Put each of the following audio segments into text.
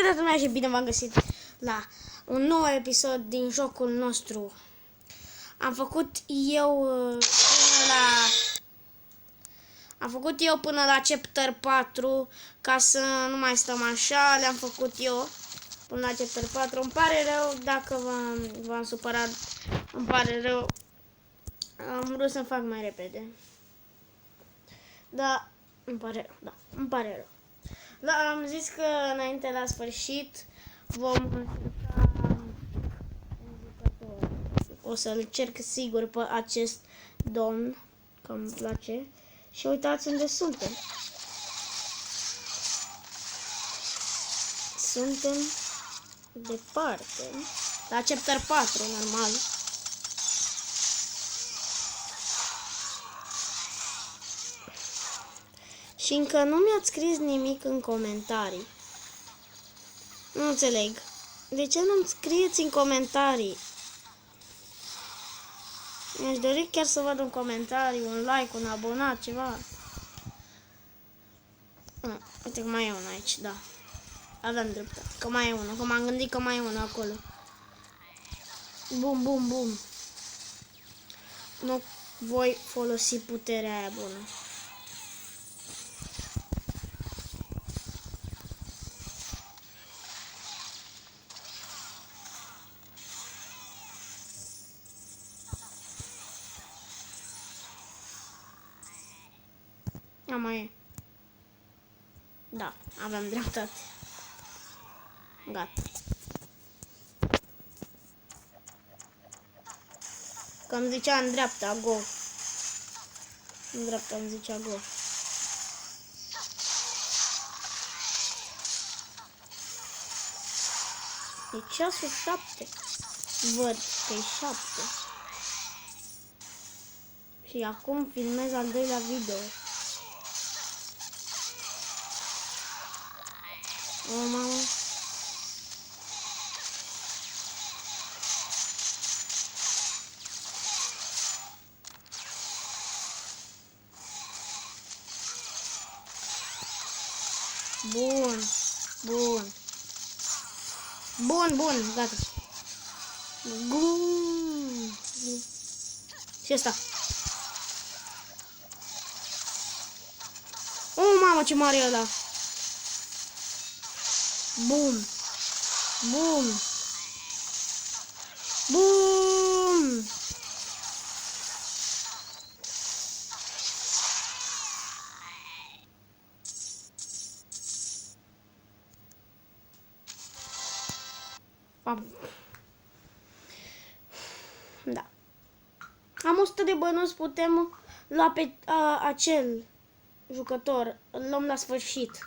Salve toată lumea și bine v-am găsit la un nou episod din jocul nostru. Am făcut eu până la chapter 4 ca să nu mai stăm așa, le-am făcut eu până la chapter 4. Îmi pare rău dacă v-am supărat, îmi pare rău. Am vrut să fac mai repede. Da, îmi pare rău, da, îmi pare rău. Da, am zis că înainte la sfârșit vom încerca un jucător. O să-l cerc sigur pe acest domn, că îmi place. Și uitați unde suntem. Suntem departe, la chapter 4, normal. Și încă nu mi-ați scris nimic în comentarii. Nu înțeleg. De ce nu-mi scrieți în comentarii? Mi-aș dori chiar să văd un comentariu, un like, un abonat, ceva. Uite că mai e unul aici, da. Avem dreptate. Că mai e unul. Că m-am gândit că mai e unul acolo. Bum, bum, bum. Nu voi folosi puterea aia bună. Mai e. Da, avem dreptate. Gata. Că îmi zicea în dreapta, go. În dreapta îmi zicea go. E ceasul 7. Văd că e 7. Și acum filmez al doilea video. O, mamă. Bun. Bun. Bun, bun, gata. Bun. Și ăsta. O, mamă, ce mare e ăla. Bum. Bum. Bum. Da. Am 100 de bănuți, putem lua pe acel jucător. Îl luăm la sfârșit.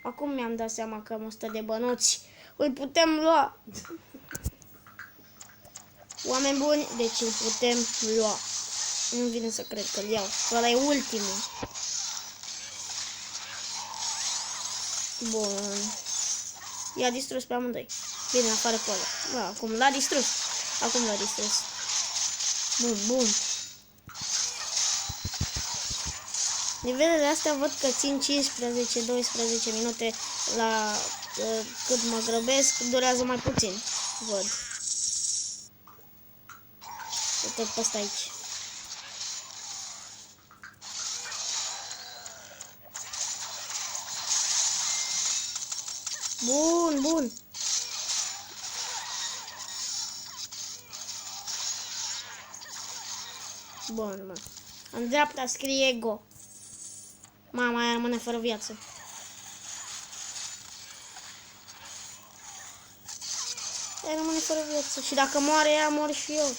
Acum mi-am dat seama că am 100 de bănuți. Îl putem lua. Oameni buni, deci îl putem lua. Nu vine să cred că îl iau. Ăla e ultimul. Bun. I-a distrus pe amândoi. Bine, afară pe ăla. Da, acum l-a distrus. Acum l-a distrus. Bun, bun. Nivelele astea văd că țin 15-12 minute la cât mă grăbesc, durează mai puțin. Văd. Uite pe ăsta aici. Bun, bun. Bun, bun. În dreapta scrie go. Mama aia rămâne fără viață. Ea rămâne fără viață. Și dacă moare ea, mor și eu.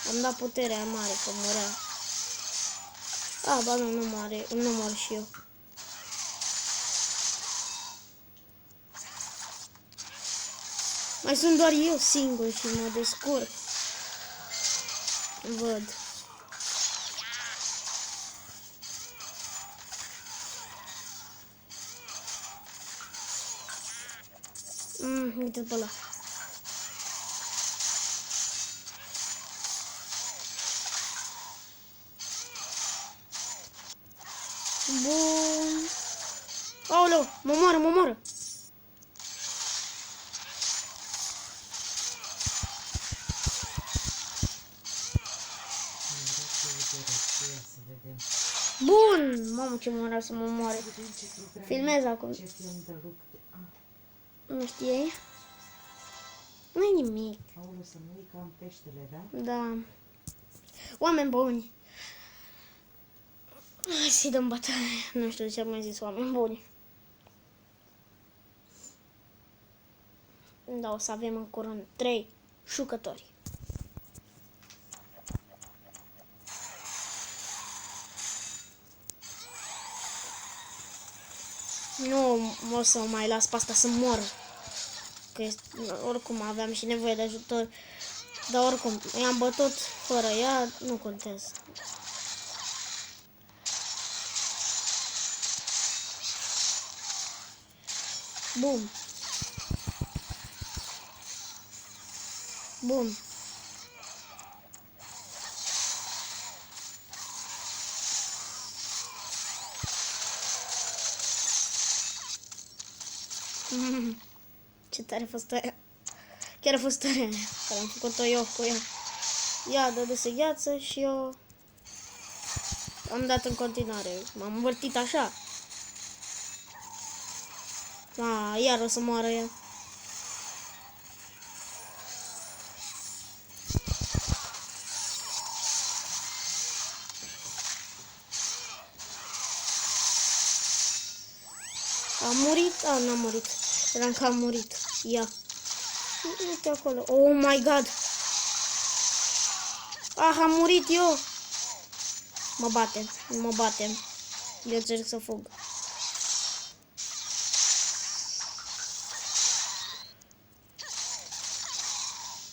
Am dat puterea mare că murea. Ba nu, nu moare. Nu mor și eu. Mai sunt doar eu singur și mă descurc. Văd. Uite-l pe ăla. Bun. Aoleu, mă moară. Bun! Mamă, ce mă vrea să mă moare. Filmez acum. Nu știi? Nu-i nimic. Aoleu, să nu uit că am peștele, da? Da. Oameni buni. Hai să-i dăm bătaie. Nu știu de ce am mai zis oameni buni. Da, o să avem în curând 3 jucători. Nu o să mai las pe asta să mor. Că oricum aveam și nevoie de ajutor. Dar oricum, i-am bătut fără ea, nu contează. Bum. Bum. Ce tare a fost aia. Chiar a fost tare aia, care am făcut-o eu cu ea. Ea dăduse gheață și eu am dat în continuare. M-am învârtit așa. Iar o să moară ea. A murit? N-a murit. Eram că a murit. Ia. Uite acolo. Oh my god. Am murit eu. Mă batem. Eu încerc să fug.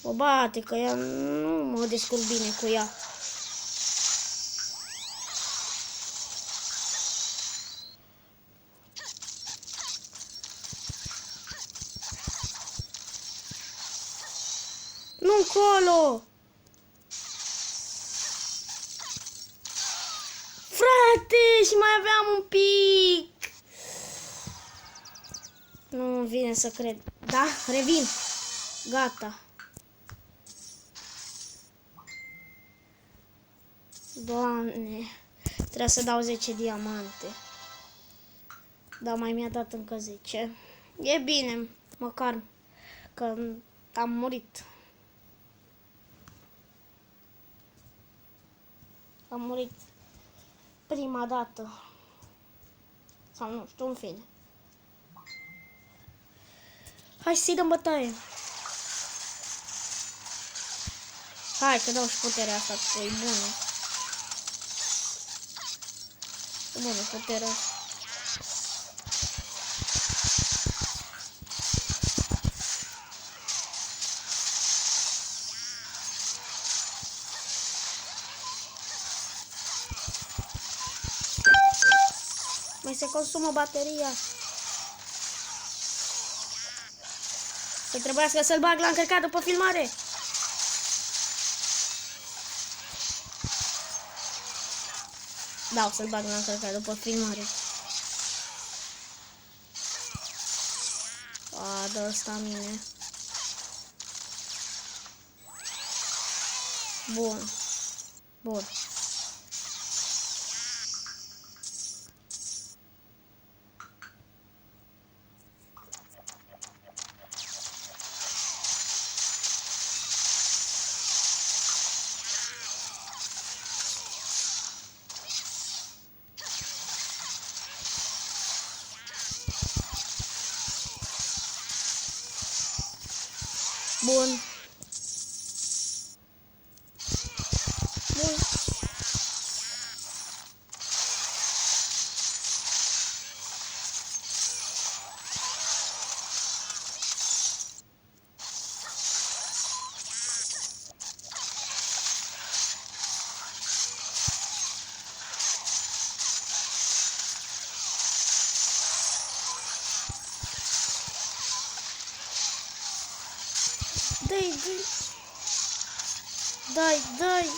Mă bate, că ea nu mă descurc bine cu ea. Nu încolo! Frate, și mai aveam un pic! Nu vine să cred. Da, revin. Gata. Doamne, trebuie să dau 10 diamante. Dar mai mi-a dat încă 10. E bine, măcar că am murit. Am murit prima dată. Sau nu știu, în fine. Hai să-i dăm bătaie. Hai că dau și puterea asta, că e bună. E bună puterea. Mai se consumă bateria. Să trebuiască să-l bag la încărcat după filmare. Da, o să-l bag la încărcat după filmare. Dă ăsta mine. Bun. Bun. Bun. Bun. Dai.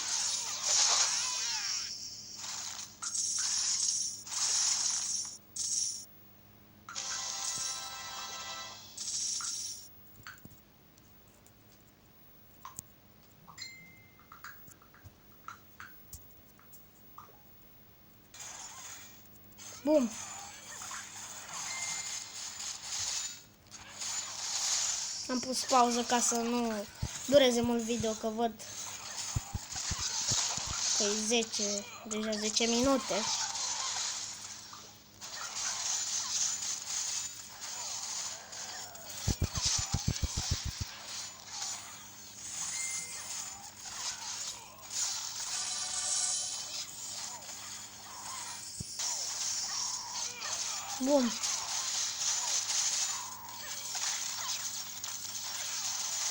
Bum. Am pus pauză ca să nu dureze mult video, că văd că e deja 10 minute. Bun.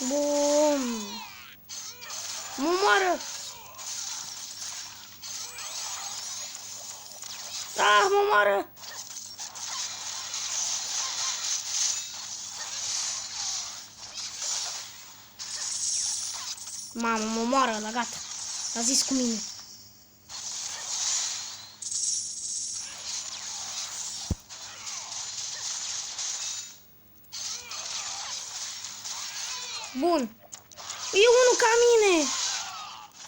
Bun. Mă moară. Ah, mă moară. Mamă, mă moară la gata. A zis cu mine. Bun. E unul ca mine.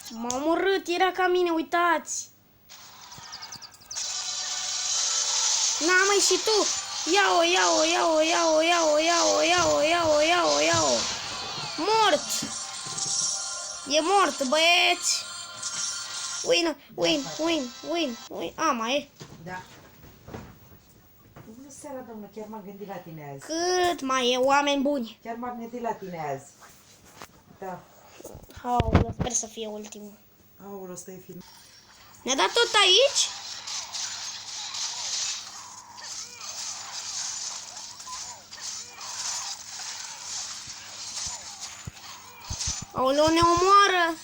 M-a omorât, era ca mine, uitați. Na, mai și tu. Ia-o, ia-o, ia-o, ia-o, ia-o, ia-o, ia-o, ia-o, ia-o, ia-o. Mort. E mort, băieți. Win, win, win, win, win. A, mai e. Da. Bună seara, domnule, chiar m-am gândit la tine azi. Cât mai e, oameni buni. Chiar m-am gândit la tine azi. Da. Aoleu, sper să fie ultimul. Aoleu, ăsta e film. Ne-a dat tot aici? Aoleu, ne omoară!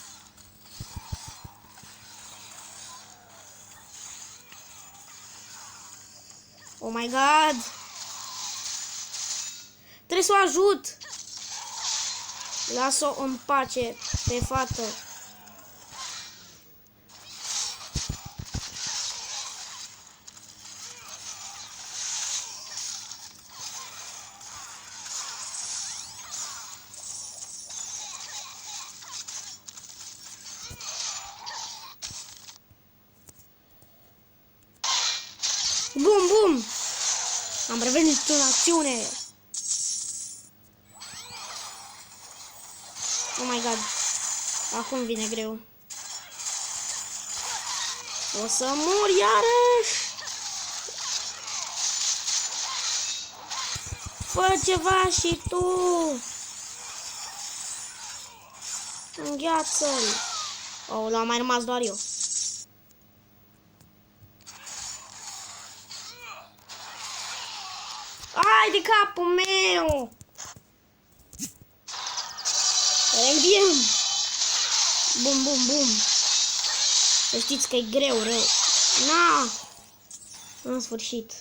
Oh my god! Trebuie să o ajut! Lasă-o în pace pe fată. Bum, bum! Am revenit în acțiune! Oh my god! Acum vine greu. O să mor iarăși! Fă ceva și tu! Îngheață-l! Oh, l-am mai rămas doar eu. Ai de capul meu! Înviem! Bum, bum, bum! Să știți că e greu, rău. Na! În sfârșit.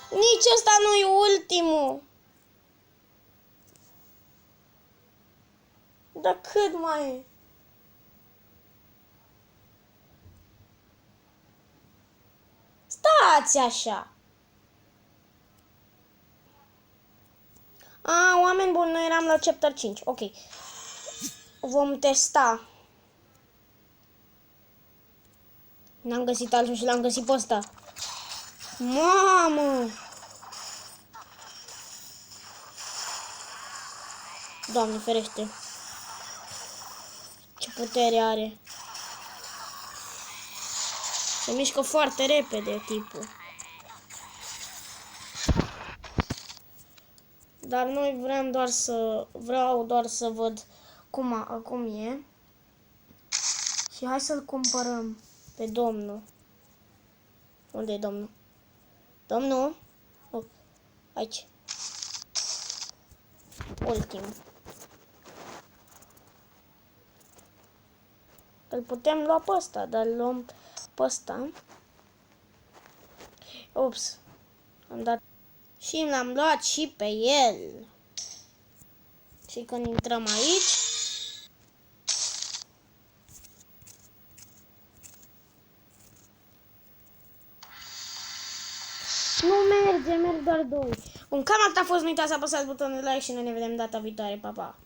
Nici ăsta nu e ultimul! Dar cât mai e? Stați așa! A, oameni buni, noi eram la chapter 5. Ok. Vom testa. N-am găsit altul și l-am găsit pe ăsta. Mamă! Doamne ferește. Ce putere are. Se mișcă foarte repede tipul. Dar noi vreau doar să văd cum e. Și hai să-l cumpărăm pe domnul. Unde e domnul? Domnul? Oh, aici. Ultim. Îl putem lua pe ăsta, dar îl luăm pe ăsta. Ups. Am dat. Și l-am luat și pe el. Și când intrăm aici. Nu merge, merg doar 2. Bun, cam atât a fost. Nu uitați să apăsați butonul like și noi ne vedem data viitoare. Pa, pa!